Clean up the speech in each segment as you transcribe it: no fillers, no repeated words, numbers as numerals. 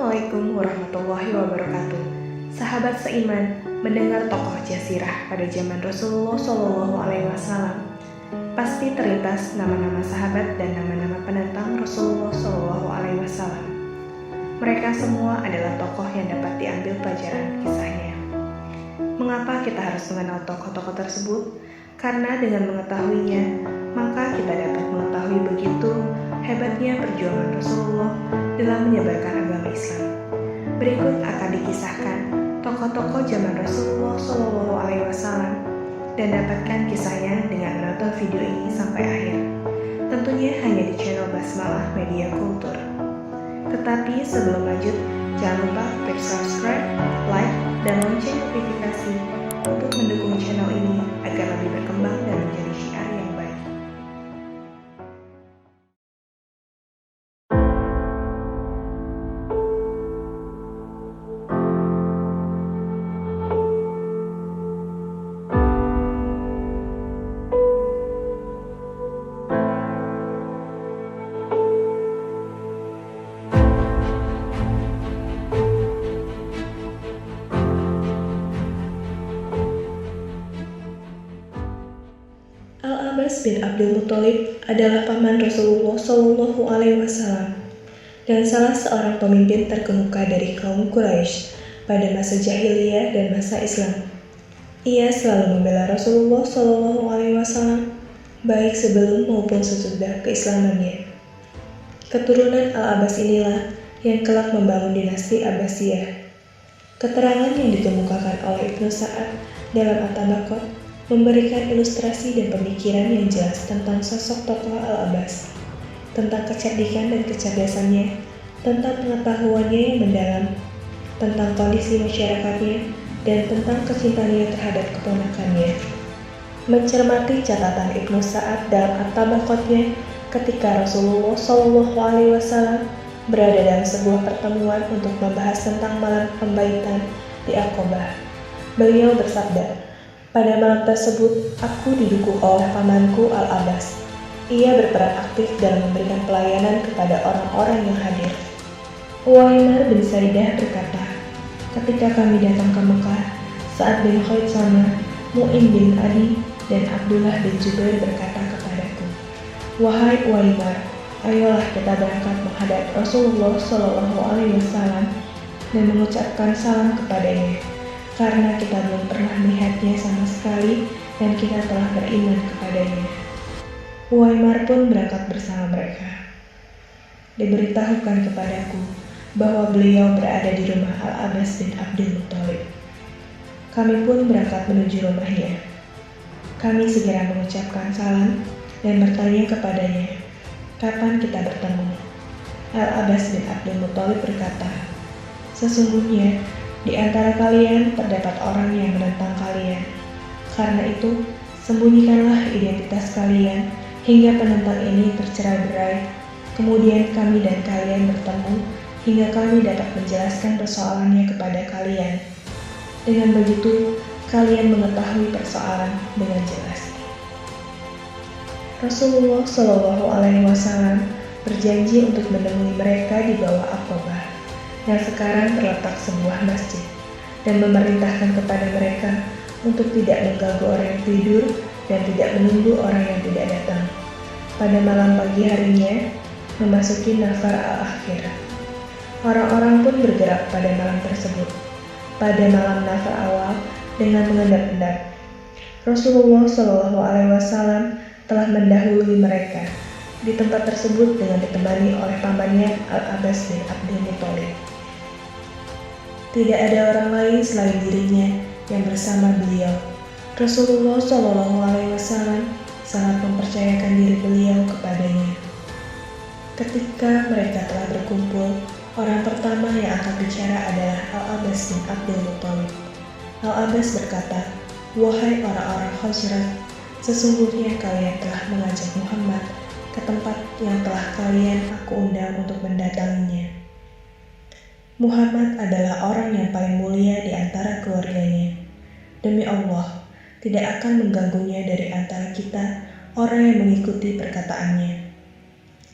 Assalamualaikum warahmatullahi wabarakatuh. Sahabat seiman, mendengar tokoh Jasirah pada zaman Rasulullah SAW, pasti terlintas nama-nama sahabat dan nama-nama penentang Rasulullah SAW. Mereka semua adalah tokoh yang dapat diambil pelajaran kisahnya. Mengapa kita harus mengenal tokoh-tokoh tersebut? Karena dengan mengetahuinya, maka kita dapat mengetahui begitu hebatnya perjuangan Rasulullah dalam menyebarkan agama Islam. Berikut akan dikisahkan tokoh-tokoh zaman Rasulullah SAW dan dapatkan kisahnya dengan menonton video ini sampai akhir. Tentunya hanya di channel Basmalah Media Kultur. Tetapi sebelum lanjut, jangan lupa klik subscribe, like, dan lonceng notifikasi untuk mendukung channel ini agar lebih berkembang dan menjadi syiar yang baik. Al-Abbas bin Abdul Muthalib adalah paman Rasulullah SAW dan salah seorang pemimpin terkemuka dari kaum Quraisy pada masa jahiliyah dan masa Islam. Ia selalu membela Rasulullah SAW baik sebelum maupun sesudah keislamannya. Keturunan Al-Abbas inilah yang kelak membangun dinasti Abbasiyah. Keterangan yang dikemukakan oleh Ibnu Sa'ad dalam At-Tabaqat memberikan ilustrasi dan pemikiran yang jelas tentang sosok tokoh Al-Abbas, tentang kecerdikan dan kecerdasannya, tentang pengetahuannya yang mendalam, tentang kondisi masyarakatnya, dan tentang kecintaannya terhadap keponakannya. Mencermati catatan Ibnu Sa'ad dalam At-Tabaqatnya ketika Rasulullah SAW berada dalam sebuah pertemuan untuk membahas tentang malam pembaitan di Aqabah. Beliau bersabda, "Pada malam tersebut, aku didukung oleh pamanku Al-Abbas. Ia berperan aktif dalam memberikan pelayanan kepada orang-orang yang hadir." Uwaimar bin Saidah berkata, "Ketika kami datang ke Mekah, Sa'ad bin Khaisamah, Mu'in bin Adi, dan Abdullah bin Jubair berkata kepadaku, 'Wahai Uwaimar, ayolah kita berangkat menghadap Rasulullah SAW dan mengucapkan salam kepadanya, karena kita belum pernah melihatnya sama sekali dan kita telah beriman kepadanya.' Uwaimar pun berangkat bersama mereka. Diberitahukan kepadaku bahwa beliau berada di rumah Al-Abbas bin Abdul Muthalib. Kami pun berangkat menuju rumahnya. Kami segera mengucapkan salam dan bertanya kepadanya, 'Kapan kita bertemu?' Al-Abbas bin Abdul Muthalib berkata, 'Sesungguhnya di antara kalian terdapat orang yang menentang kalian. Karena itu, sembunyikanlah identitas kalian hingga penentang ini tercerai-berai. Kemudian kami dan kalian bertemu hingga kami dapat menjelaskan persoalannya kepada kalian. Dengan begitu, kalian mengetahui persoalan dengan jelas.'" Rasulullah SAW berjanji untuk menemui mereka di bawah Aqabah, yang sekarang terletak sebuah masjid, dan memerintahkan kepada mereka untuk tidak mengganggu orang yang tidur dan tidak menunggu orang yang tidak datang. Pada malam pagi harinya, memasuki nafar al-akhir. Orang-orang pun bergerak pada malam tersebut. Pada malam nafar awal, dengan mengendap-endap, Rasulullah SAW telah mendahului mereka di tempat tersebut dengan ditemani oleh pamannya Al-Abbas bin Abdul Muthalib. Tidak ada orang lain selain dirinya yang bersama beliau. Rasulullah SAW sangat mempercayakan diri beliau kepadanya. Ketika mereka telah berkumpul, orang pertama yang akan bicara adalah Al-Abbas bin Abdul Muthalib. Al-Abbas berkata, "Wahai orang-orang Khazraj, sesungguhnya kalian telah mengajak Muhammad ke tempat yang telah kalian aku undang untuk mendatanginya. Muhammad adalah orang yang paling mulia di antara keluarganya. Demi Allah, tidak akan mengganggunya dari antara kita orang yang mengikuti perkataannya.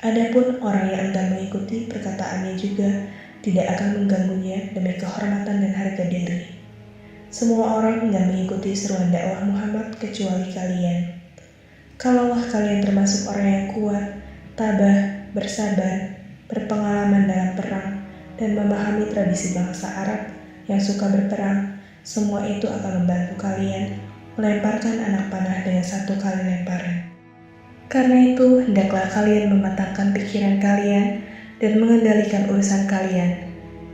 Adapun orang yang enggan mengikuti perkataannya juga tidak akan mengganggunya demi kehormatan dan harga diri. Semua orang enggan mengikuti seruan dakwah Muhammad kecuali kalian. Kalaulah kalian termasuk orang yang kuat, tabah, bersabar, berpengalaman dalam perang, dan memahami tradisi bangsa Arab yang suka berperang, semua itu akan membantu kalian melemparkan anak panah dengan satu kali lemparan. Karena itu, hendaklah kalian mematangkan pikiran kalian dan mengendalikan urusan kalian.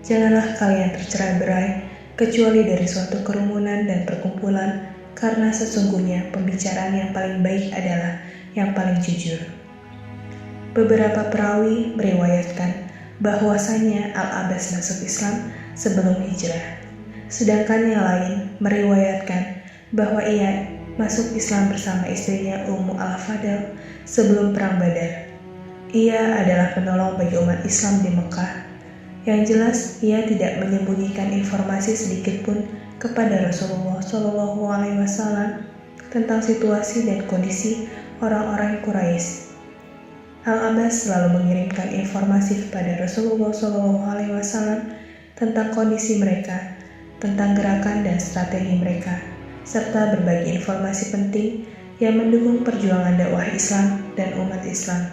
Janganlah kalian tercerai-berai kecuali dari suatu kerumunan dan perkumpulan, karena sesungguhnya pembicaraan yang paling baik adalah yang paling jujur. Beberapa perawi meriwayatkan bahwasanya Al-Abbas masuk Islam sebelum hijrah, sedangkan yang lain meriwayatkan bahwa ia masuk Islam bersama istrinya Ummu Al-Fadl sebelum Perang Badar. Ia adalah penolong bagi umat Islam di Mekah. Yang jelas, ia tidak menyembunyikan informasi sedikit pun kepada Rasulullah SAW tentang situasi dan kondisi orang-orang Quraisy. Al-Abbas selalu mengirimkan informasi kepada Rasulullah SAW tentang kondisi mereka, tentang gerakan dan strategi mereka, serta berbagi informasi penting yang mendukung perjuangan dakwah Islam dan umat Islam.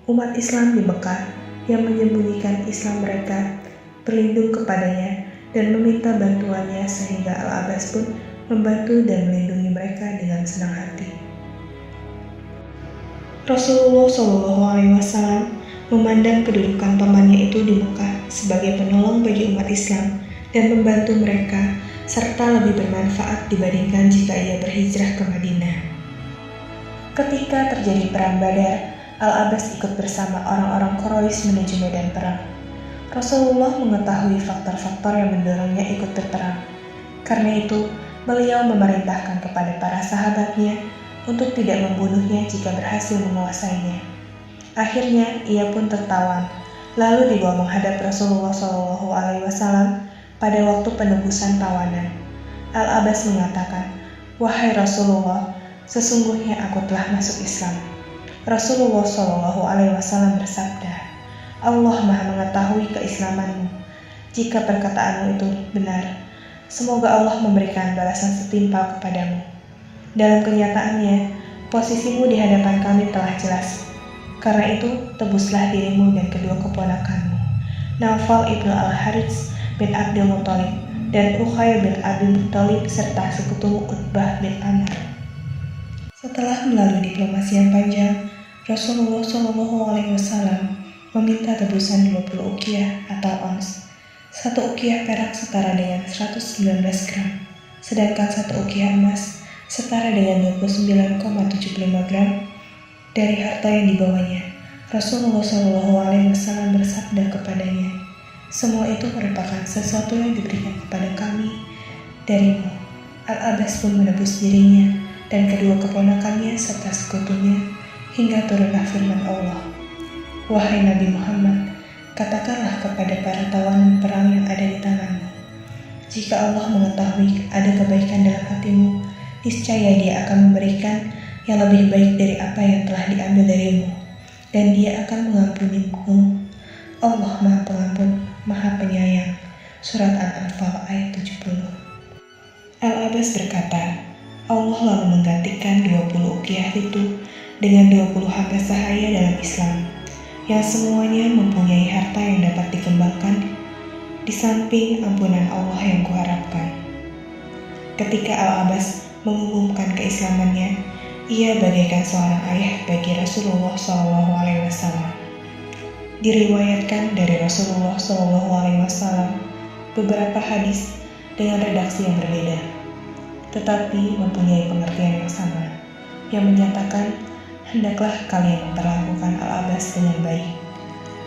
Umat Islam di Mekah yang menyembunyikan Islam mereka berlindung kepadanya dan meminta bantuannya, sehingga Al-Abbas pun membantu dan melindungi mereka dengan senang hati. Rasulullah SAW memandang kedudukan pamannya itu di Mekah sebagai penolong bagi umat Islam dan membantu mereka, serta lebih bermanfaat dibandingkan jika ia berhijrah ke Madinah. Ketika terjadi Perang Badar, Al-Abbas ikut bersama orang-orang Quraisy menuju medan perang. Rasulullah mengetahui faktor-faktor yang mendorongnya ikut berperang. Karena itu, beliau memerintahkan kepada para sahabatnya untuk tidak membunuhnya jika berhasil menguasainya. Akhirnya, ia pun tertawan, lalu dibawa menghadap Rasulullah SAW pada waktu penebusan tawanan. Al-Abbas mengatakan, "Wahai Rasulullah, sesungguhnya aku telah masuk Islam." Rasulullah SAW bersabda, "Allah Maha mengetahui keislamanmu. Jika perkataanmu itu benar, semoga Allah memberikan balasan setimpal kepadamu. Dalam kenyataannya, posisimu di hadapan kami telah jelas. Karena itu, tebuslah dirimu dan kedua keponakanmu, Naufal ibnu Al-Harits bin Abdul Muthalib dan Uqayyah bin Abdul Muthalib serta sekutumu Utbah bin Amr." Setelah melalui diplomasi yang panjang, Rasulullah SAW meminta tebusan 20 uqiyah atau ons. Satu uqiyah perak setara dengan 119 gram, sedangkan satu uqiyah emas setara dengan 29,75 gram dari harta yang dibawanya. Rasulullah SAW bersabda kepadanya, "Semua itu merupakan sesuatu yang diberikan kepada kami darimu." Al-Abbas pun menebus dirinya dan kedua keponakannya serta sekutunya, hingga turunlah firman Allah, "Wahai Nabi Muhammad, katakanlah kepada para tawanan perang yang ada di tanganmu, jika Allah mengetahui ada kebaikan dalam hatimu, niscaya Dia akan memberikan yang lebih baik dari apa yang telah diambil darimu, dan Dia akan mengampunimu. Allah Maha Pengampun, Maha Penyayang." Surat Al-Anfal ayat 70. Al-Abbas berkata, Allah lalu menggantikan 20 uqiyah itu dengan 20 hamba sahaya dalam Islam, yang semuanya mempunyai harta yang dapat dikembangkan di samping ampunan Allah yang kuharapkan. Ketika Al-Abbas mengumumkan keislamannya, ia bagaikan seorang ayah bagi Rasulullah SAW. Diriwayatkan dari Rasulullah SAW beberapa hadis dengan redaksi yang berbeda, tetapi mempunyai pengertian yang sama, yang menyatakan, hendaklah kalian memperlakukan Al-Abbas dengan baik,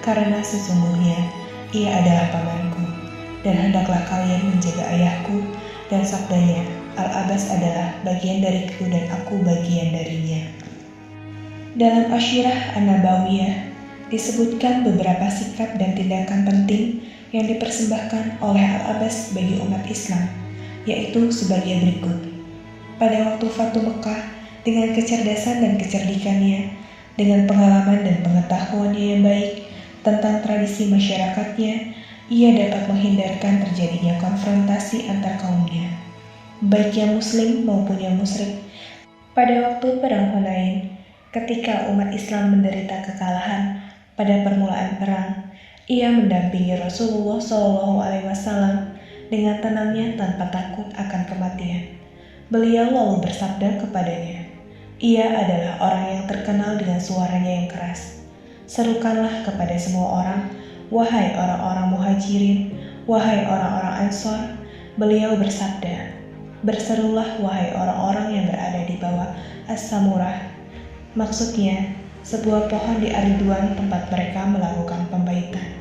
karena sesungguhnya ia adalah pamanku, dan hendaklah kalian menjaga ayahku, dan sabdanya, Al-Abbas adalah bagian dariku dan aku bagian darinya. Dalam Asyirah An-Nabawiyah disebutkan beberapa sikap dan tindakan penting yang dipersembahkan oleh Al-Abbas bagi umat Islam, yaitu sebagai berikut. Pada waktu Fatu Mekah, dengan kecerdasan dan kecerdikannya, dengan pengalaman dan pengetahuannya yang baik, tentang tradisi masyarakatnya, ia dapat menghindarkan terjadinya konfrontasi antar kaumnya, baik yang muslim maupun yang musyrik. Pada waktu Perang Hunain, ketika umat Islam menderita kekalahan pada permulaan perang, ia mendampingi Rasulullah SAW dengan tenangnya tanpa takut akan kematian. Beliau lalu bersabda kepadanya, "Ia adalah orang yang terkenal dengan suaranya yang keras. Serukanlah kepada semua orang, wahai orang-orang muhajirin, wahai orang-orang ansor." Beliau bersabda, "Berserulah wahai orang-orang yang berada di bawah As-Samurah." Maksudnya, sebuah pohon di Ar-Ridwan tempat mereka melakukan pembaitan.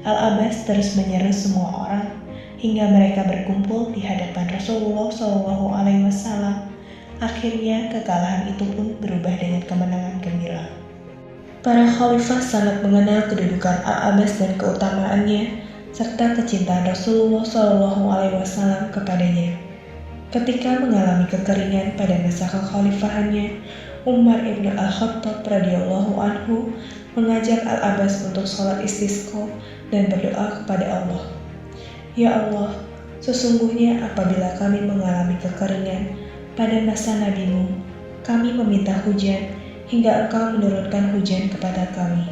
Al-Abbas terus menyeru semua orang hingga mereka berkumpul di hadapan Rasulullah SAW. Akhirnya kekalahan itu pun berubah dengan kemenangan gemilang. Para khalifah sangat mengenal kedudukan Al-Abbas dan keutamaannya, serta kecintaan Rasulullah SAW kepadanya. Ketika mengalami kekeringan pada masa kekhalifahannya, Umar ibn al-Khattab radhiyallahu anhu mengajak Al-Abbas untuk sholat istisqa dan berdoa kepada Allah. "Ya Allah, sesungguhnya apabila kami mengalami kekeringan pada masa Nabi-Mu, kami meminta hujan hingga Engkau menurunkan hujan kepada kami.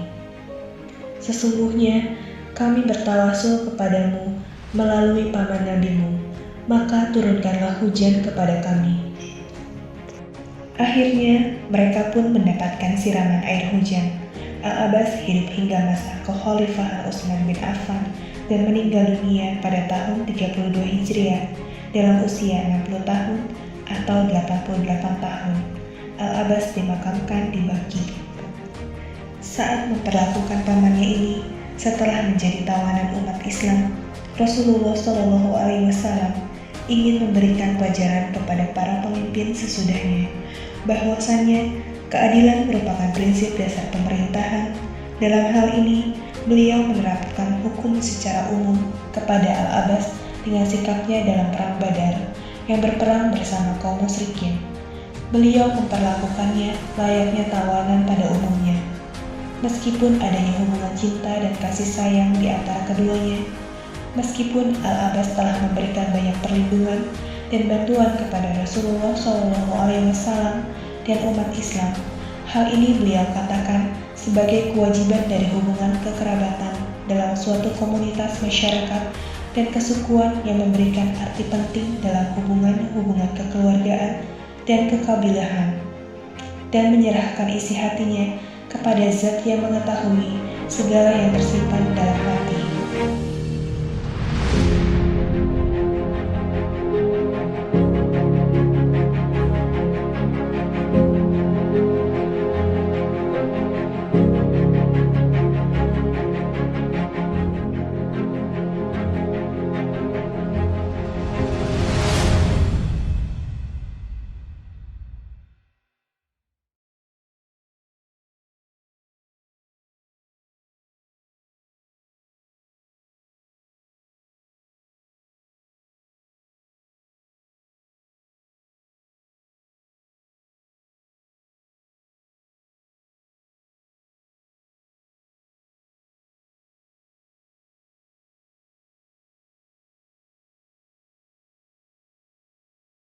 Sesungguhnya kami bertawasul kepadamu melalui paman Nabi-Mu, maka turunkanlah hujan kepada kami." Akhirnya mereka pun mendapatkan siraman air hujan. Al-Abbas hidup hingga masa kekhalifahan Utsman bin Affan dan meninggal dunia pada tahun 32 Hijriah dalam usia 60 tahun atau 88 tahun. Al-Abbas dimakamkan di Baqi. Saat memperlakukan pamannya ini, setelah menjadi tawanan umat Islam, Rasulullah SAW ingin memberikan pelajaran kepada para pemimpin sesudahnya, bahwasannya keadilan merupakan prinsip dasar pemerintahan. Dalam hal ini, beliau menerapkan hukum secara umum kepada Al-Abbas dengan sikapnya dalam perang Badar yang berperang bersama kaum musyrikin. Beliau memperlakukannya layaknya tawanan pada umumnya. Meskipun adanya hubungan cinta dan kasih sayang di antara keduanya, meskipun Al-Abbas telah memberikan banyak perlindungan dan bantuan kepada Rasulullah SAW dan umat Islam, hal ini beliau katakan sebagai kewajiban dari hubungan kekerabatan dalam suatu komunitas masyarakat dan kesukuan yang memberikan arti penting dalam hubungan kekeluargaan dan kekabilahan, dan menyerahkan isi hatinya kepada Zat yang mengetahui segala yang tersimpan dalam